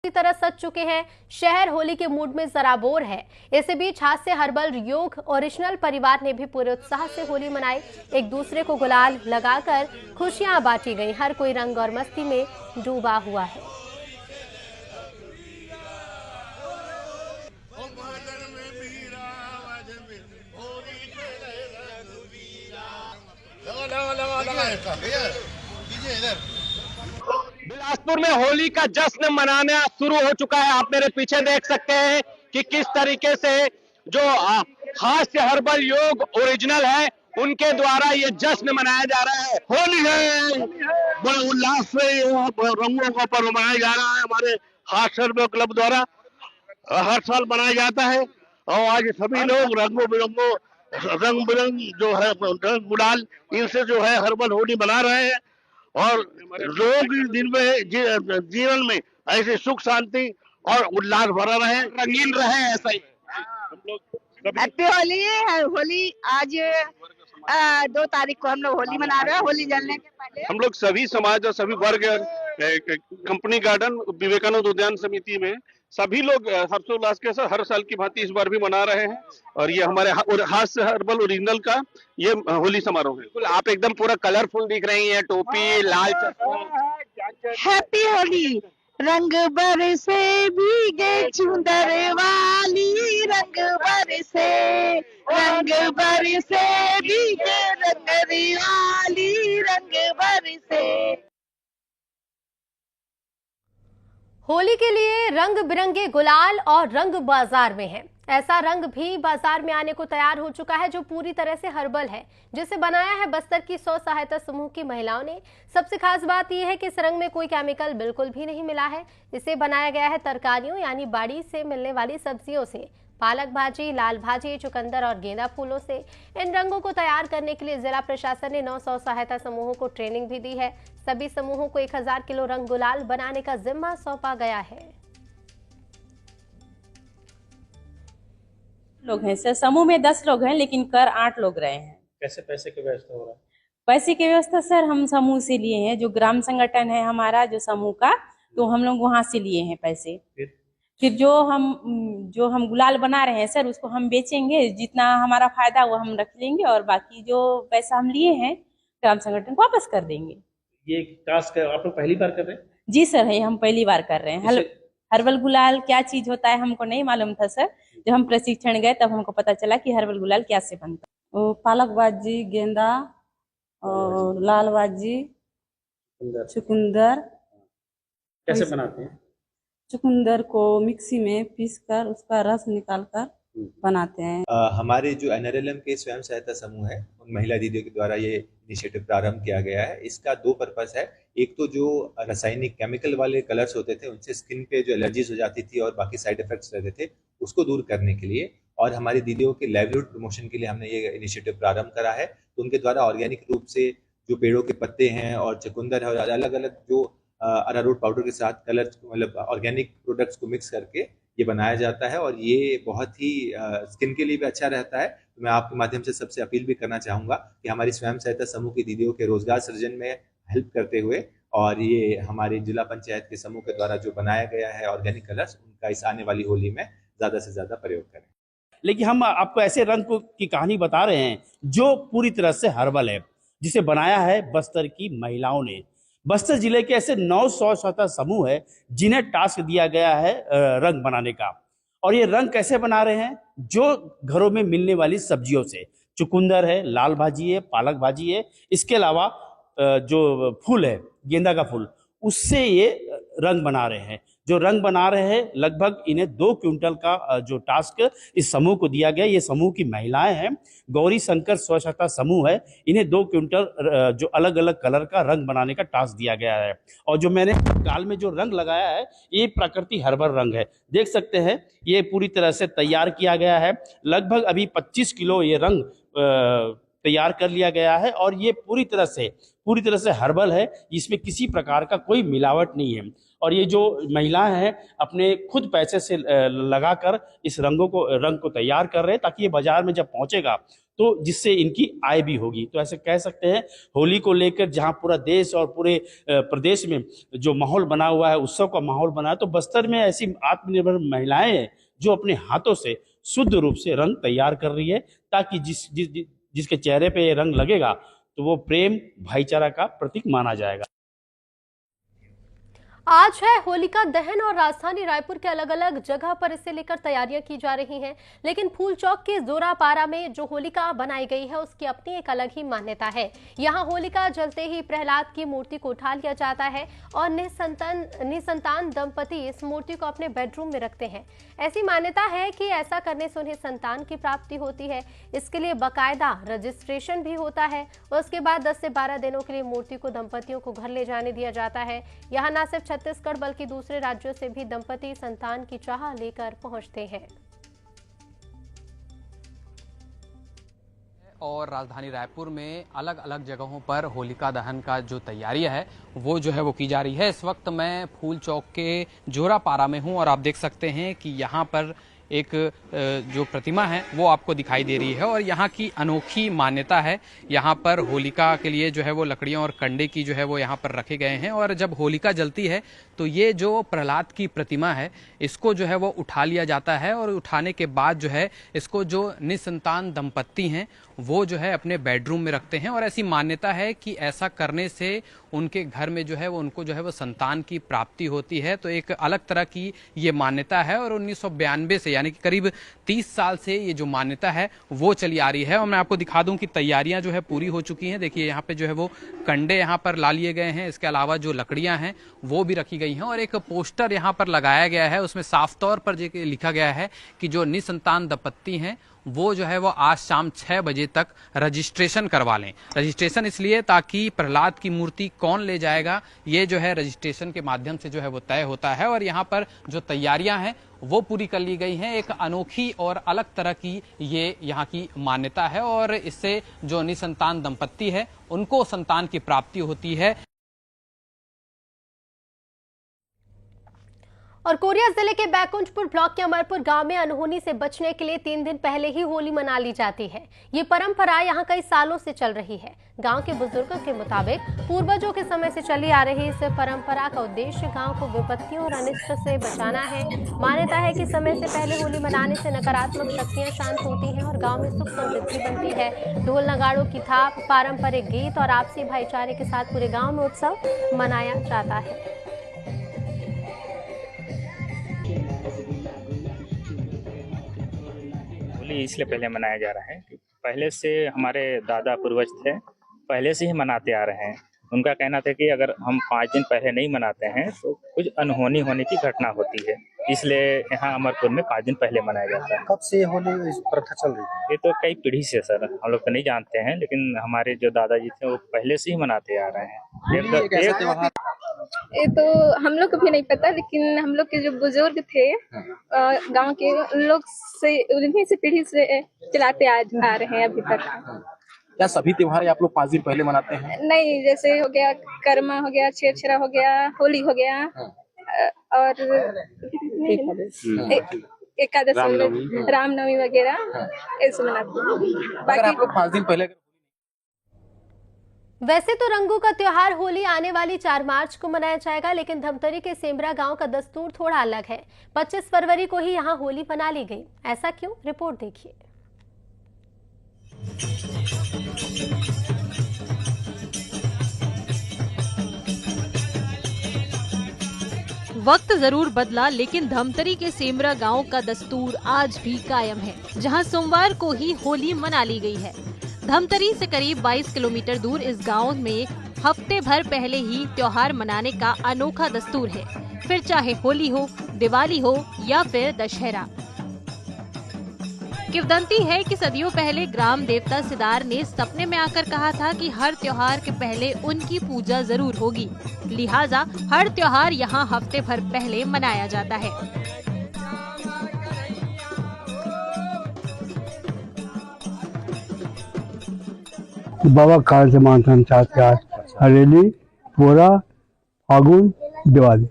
पूरी तरह सज चुके हैं। शहर होली के मूड में सराबोर है। इसी बीच हास्य हर्बल योग ओरिजिनल परिवार ने भी पूरे उत्साह से होली मनाई। एक दूसरे को गुलाल लगाकर खुशियां बांटी गई। हर कोई रंग और मस्ती में डूबा हुआ है। बिलासपुर में होली का जश्न मनाना शुरू हो चुका है। आप मेरे पीछे देख सकते हैं कि किस तरीके से जो हास्य हर्बल योग ओरिजिनल है उनके द्वारा ये जश्न मनाया जा रहा है। होली है, बड़े उल्लास से रंगों का पर्व मनाया जा रहा है। हमारे हास्य हर्बल क्लब द्वारा हर साल मनाया जाता है और आज सभी लोग रंगों बिरंगों रंग बिरंग जो है रंग गुलाल इनसे जो है हर्बल होली मना रहे हैं और लोगों की दिन में जीवन में ऐसे सुख शांति और उल्लास भरा रहे, रंगीन रहे। ऐसा ही हम लोग हैप्पी होली। होली आज 2 तारीख को हम लोग होली मना रहे हैं। होली जलने के पहले हम लोग सभी समाज और सभी वर्ग कंपनी गार्डन विवेकानंद उद्यान समिति में सभी लोग हर्षोल्लास के साथ हर साल की भांति इस बार भी मना रहे हैं और ये हमारे हास्य हर्बल ओरिजिनल का ये होली समारोह है। बिल्कुल, आप एकदम पूरा कलरफुल दिख रही हैं, टोपी लाल चश्मा। हैप्पी होली। रंग बरसे भीगे चुंदर वाली, रंग बरसे भीगे रंगरी वाली, रंग बरसे। होली के लिए रंग बिरंगे गुलाल और रंग बाजार में है। ऐसा रंग भी बाजार में आने को तैयार हो चुका है जो पूरी तरह से हर्बल है, जिसे बनाया है बस्तर की स्व सहायता समूह की महिलाओं ने। सबसे खास बात यह है कि इस रंग में कोई केमिकल बिल्कुल भी नहीं मिला है। इसे बनाया गया है तरकारियों यानी बाड़ी से मिलने वाली सब्जियों से। पालक भाजी, लाल भाजी, चुकंदर और गेंदा फूलों से इन रंगों को तैयार करने के लिए जिला प्रशासन ने 9 स्व सहायता समूहों को ट्रेनिंग भी दी है। सभी समूहों को 1000 किलो रंग गुलाल बनाने का जिम्मा सौंपा गया है। लोग हैं सर, समूह में 10 लोग हैं लेकिन कर 8 लोग रहे हैं। कैसे पैसे की व्यवस्था हो रहा है? पैसे की व्यवस्था सर हम समूह से लिए हैं, जो ग्राम संगठन है हमारा जो समूह का, तो हम लोग वहां से लिए हैं पैसे। फिर जो हम गुलाल बना रहे हैं सर उसको हम बेचेंगे, जितना हमारा फायदा वो हम रख लेंगे और बाकी जो पैसा हम लिए हैं ग्राम संगठन को वापस कर देंगे। ये टास्क आप लोग पहली बार कर रहे हैं? जी सर, है हम पहली बार कर रहे हैं। हर्बल गुलाल क्या चीज होता है हमको नहीं मालूम था सर। जब हम प्रशिक्षण गए तब हमको पता चला कि हर्बल गुलाल क्या से बनता है। पालक भाजी, गेंदा और लाल भाजी, चुकंदर। कैसे बनाते हैं? चुकंदर को मिक्सी में पीसकर उसका रस निकालकर बनाते हैं। हमारे जो NRLM के स्वयं सहायता समूह है उन महिला दीदियों के द्वारा ये इनिशिएटिव प्रारंभ किया गया है। इसका 2 पर्पस है। एक तो जो रासायनिक केमिकल वाले कलर्स होते थे उनसे स्किन पे जो एलर्जीज हो जाती थी और बाकी साइड इफेक्ट्स रहते थे उसको दूर करने के लिए और हमारी दीदियों के लाइवलीहुड प्रमोशन के लिए हमने ये इनिशिएटिव प्रारंभ करा है। तो उनके द्वारा ऑर्गेनिक रूप से जो पेड़ों के पत्ते हैं और चुकंदर है और अलग अलग जो अरारोट पाउडर के साथ कलर मतलब ऑर्गेनिक प्रोडक्ट्स को मिक्स करके ये बनाया जाता है और ये बहुत ही स्किन के लिए भी अच्छा रहता है। तो मैं आपके माध्यम से सबसे अपील भी करना चाहूँगा कि हमारी स्वयं सहायता समूह की दीदियों के रोजगार सृजन में हेल्प करते हुए और ये हमारी जिला पंचायत के समूह के द्वारा जो बनाया गया है ऑर्गेनिक कलर्स उनका इस आने वाली होली में ज़्यादा से ज़्यादा प्रयोग करें। लेकिन हम आपको ऐसे रंग की कहानी बता रहे हैं जो पूरी तरह से हर्बल है, जिसे बनाया है बस्तर की महिलाओं ने। बस्तर जिले के ऐसे 9 स्व सहायता समूह है जिन्हें टास्क दिया गया है रंग बनाने का। और ये रंग कैसे बना रहे हैं? जो घरों में मिलने वाली सब्जियों से, चुकंदर है, लाल भाजी है, पालक भाजी है, इसके अलावा जो फूल है गेंदा का फूल, उससे ये रंग बना रहे हैं। जो रंग बना रहे हैं लगभग इन्हें 2 क्विंटल का जो टास्क इस समूह को दिया गया। ये समूह की महिलाएं हैं, गौरी शंकर स्व सहायता समूह है। इन्हें 2 क्विंटल जो अलग अलग कलर का रंग बनाने का टास्क दिया गया है। और जो मैंने गाल में जो रंग लगाया है ये प्राकृतिक हर्बल रंग है। देख सकते हैं ये पूरी तरह से तैयार किया गया है। लगभग अभी 25 किलो ये रंग तैयार कर लिया गया है और ये पूरी तरह से पूरी तरह से हर्बल है, इसमें किसी प्रकार का कोई मिलावट नहीं है। और ये जो महिलाएं हैं अपने खुद पैसे से लगाकर इस रंग को तैयार कर रहे हैं, ताकि ये बाजार में जब पहुंचेगा तो जिससे इनकी आय भी होगी। तो ऐसे कह सकते हैं होली को लेकर जहां पूरा देश और पूरे प्रदेश में जो माहौल बना हुआ है, उत्सव का माहौल बना है, तो बस्तर में ऐसी आत्मनिर्भर महिलाएं हैं जो अपने हाथों से शुद्ध रूप से रंग तैयार कर रही है, ताकि जिसके चेहरे पे ये रंग लगेगा तो वो प्रेम भाईचारा का प्रतीक माना जाएगा। आज है होलिका दहन और राजधानी रायपुर के अलग अलग जगह पर इसे लेकर तैयारियां की जा रही हैं, लेकिन फूल चौक के जोरापारा में जो होलिका बनाई गई है उसकी अपनी एक अलग ही मान्यता है। यहां होलिका जलते ही प्रहलाद की मूर्ति को उठा लिया जाता है और निसंतान दंपति इस मूर्ति को अपने बेडरूम में रखते हैं। ऐसी मान्यता है कि ऐसा करने से उन्हें संतान की प्राप्ति होती है। इसके लिए बाकायदा रजिस्ट्रेशन भी होता है। उसके बाद 10 से 12 दिनों के लिए मूर्ति को दंपतियों को घर ले जाने दिया जाता है। यहाँ न सिर्फ छत्तीसगढ़ बल्कि दूसरे राज्यों से भी दंपति संतान की चाह लेकर पहुंचते हैं। और राजधानी रायपुर में अलग अलग जगहों पर होलिका दहन का जो तैयारियां है वो जो है वो की जा रही है। इस वक्त मैं फूल चौक के जोरापारा में हूं और आप देख सकते हैं कि यहाँ पर एक जो प्रतिमा है वो आपको दिखाई दे रही है और यहाँ की अनोखी मान्यता है। यहाँ पर होलिका के लिए जो है वो लकड़ियाँ और कंडे की जो है वो यहाँ पर रखे गए हैं और जब होलिका जलती है तो ये जो प्रहलाद की प्रतिमा है इसको जो है वो उठा लिया जाता है और उठाने के बाद जो है इसको जो निसंतान दंपत्ति हैं वो जो है अपने बेडरूम में रखते हैं और ऐसी मान्यता है कि ऐसा करने से उनके घर में जो है वो उनको जो है वो संतान की प्राप्ति होती है। तो एक अलग तरह की ये मान्यता है और 1992 से यानी कि करीब 30 साल से ये जो मान्यता है वो चली आ रही है। और मैं आपको दिखा दूं कि तैयारियां जो है पूरी हो चुकी हैं। देखिए यहाँ पे जो है वो कंडे यहाँ पर ला लिए गए हैं, इसके अलावा जो लकड़ियां हैं वो भी रखी गई हैं और एक पोस्टर यहाँ पर लगाया गया है। उसमें साफ तौर पर लिखा गया है कि जो निसंतान दंपत्ति हैं वो जो है वो आज शाम 6 बजे तक रजिस्ट्रेशन करवा लें। रजिस्ट्रेशन इसलिए ताकि प्रहलाद की मूर्ति कौन ले जाएगा ये जो है रजिस्ट्रेशन के माध्यम से जो है वो तय होता है। और यहाँ पर जो तैयारियां हैं वो पूरी कर ली गई हैं। एक अनोखी और अलग तरह की ये यहाँ की मान्यता है और इससे जो निसंतान दंपत्ति है उनको संतान की प्राप्ति होती है। और कोरिया जिले के बैकुंठपुर ब्लॉक के अमरपुर गांव में अनहोनी से बचने के लिए 3 दिन पहले ही होली मना ली जाती है। ये परंपरा यहां कई सालों से चल रही है। गांव के बुजुर्गों के मुताबिक पूर्वजों के समय से चली आ रही इस परंपरा का उद्देश्य गांव को विपत्तियों और अनिष्ट से बचाना है। मान्यता है कि समय से पहले होली मनाने से नकारात्मक शक्तियां शांत होती हैं और गाँव में सुख समृद्धि बनती है। ढोल नगाड़ों की थाप, पारंपरिक गीत और आपसी भाईचारे के साथ पूरे गाँव में उत्सव मनाया जाता है। होली इसलिए पहले मनाया जा रहा है कि पहले से हमारे दादा पूर्वज थे, पहले से ही मनाते आ रहे हैं। उनका कहना था कि अगर हम 5 दिन पहले नहीं मनाते हैं तो कुछ अनहोनी होने की घटना होती है, इसलिए यहाँ अमरपुर में 5 दिन पहले मनाया जाता है। कब से होली प्रथा चल रही है? ये तो कई पीढ़ी से सर, हम लोग तो नहीं जानते हैं, लेकिन हमारे जो दादाजी थे वो पहले से ही मनाते आ रहे हैं। ये तो हम लोग को भी नहीं पता, लेकिन हम लोग के जो बुजुर्ग थे गांव के, उन लोग से उन्हीं से पीढ़ी से चलाते आ रहे हैं अभी तक। क्या सभी त्योहार आप लोग 5 दिन पहले मनाते हैं? नहीं, जैसे हो गया कर्मा हो गया, छेरछेरा हो गया, होली हो गया और एकादशी, रामनवमी वगैरह ऐसे मनाते हैं। बाकी आप लोग 5 दिन पहले। वैसे तो रंगों का त्योहार होली आने वाली 4 मार्च को मनाया जाएगा, लेकिन धमतरी के सेमरा गांव का दस्तूर थोड़ा अलग है। 25 फरवरी को ही यहां होली मना ली गई। ऐसा क्यों? रिपोर्ट देखिए। वक्त जरूर बदला, लेकिन धमतरी के सेमरा गांव का दस्तूर आज भी कायम है, जहां सोमवार को ही होली मना ली गई है। धमतरी से करीब 22 किलोमीटर दूर इस गांव में हफ्ते भर पहले ही त्योहार मनाने का अनोखा दस्तूर है, फिर चाहे होली हो, दिवाली हो या फिर दशहरा। किंवदंती है कि सदियों पहले ग्राम देवता सिदार ने सपने में आकर कहा था कि हर त्योहार के पहले उनकी पूजा जरूर होगी, लिहाजा हर त्योहार यहाँ हफ्ते भर पहले मनाया जाता है। बाबा काल से मानसन चाहते आज हरेली, पोरा, फागुन, दिवाली।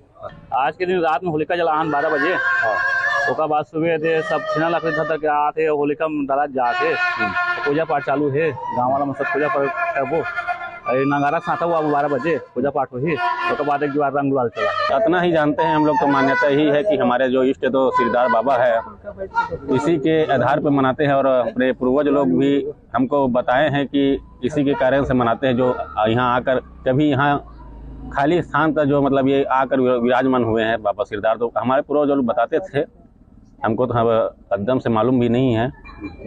आज के दिन रात में होलिका जलान 12 बजे ओका बाद सुबह थे सब छिना लकड़ी धर के आते होलिका डाला जाके पूजा पाठ चालू है। गाँव वाला में सब पूजा पाठ करबो नगारा साथा हुआ 12 बजे पूजा पाठ हुई। उसके बाद एक बार रंग गुलाल चला। इतना ही जानते हैं हम लोग, तो मान्यता ही है कि हमारे जो इष्ट तो सिरदार बाबा है, इसी के आधार पर मनाते हैं। और अपने पूर्वज लोग भी हमको बताए हैं कि इसी के कारण से मनाते हैं। जो यहाँ आकर कभी यहाँ खाली स्थान था, जो मतलब ये आकर विराजमान हुए हैं बाबा सिरदार, तो हमारे पूर्वज लोग बताते थे। हमको तो एकदम से मालूम भी नहीं है,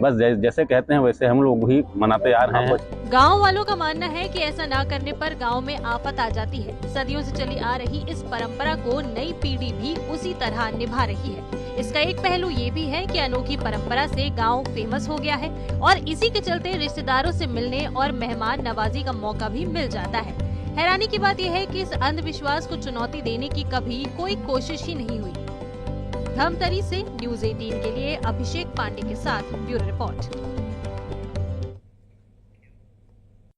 बस जैसे कहते हैं वैसे हम लोग भी मनाते आ रहे हैं। गांव वालों का मानना है कि ऐसा ना करने पर गांव में आफत आ जाती है। सदियों से चली आ रही इस परंपरा को नई पीढ़ी भी उसी तरह निभा रही है। इसका एक पहलू ये भी है कि अनोखी परंपरा से गांव फेमस हो गया है और इसी के चलते रिश्तेदारों से मिलने और मेहमान नवाजी का मौका भी मिल जाता है। हैरानी की बात यह है कि इस अंधविश्वास को चुनौती देने की कभी कोई कोशिश ही नहीं हुई। धमतरी से न्यूज़ 18 के लिए अभिषेक पांडे के साथ ब्यूरो रिपोर्ट।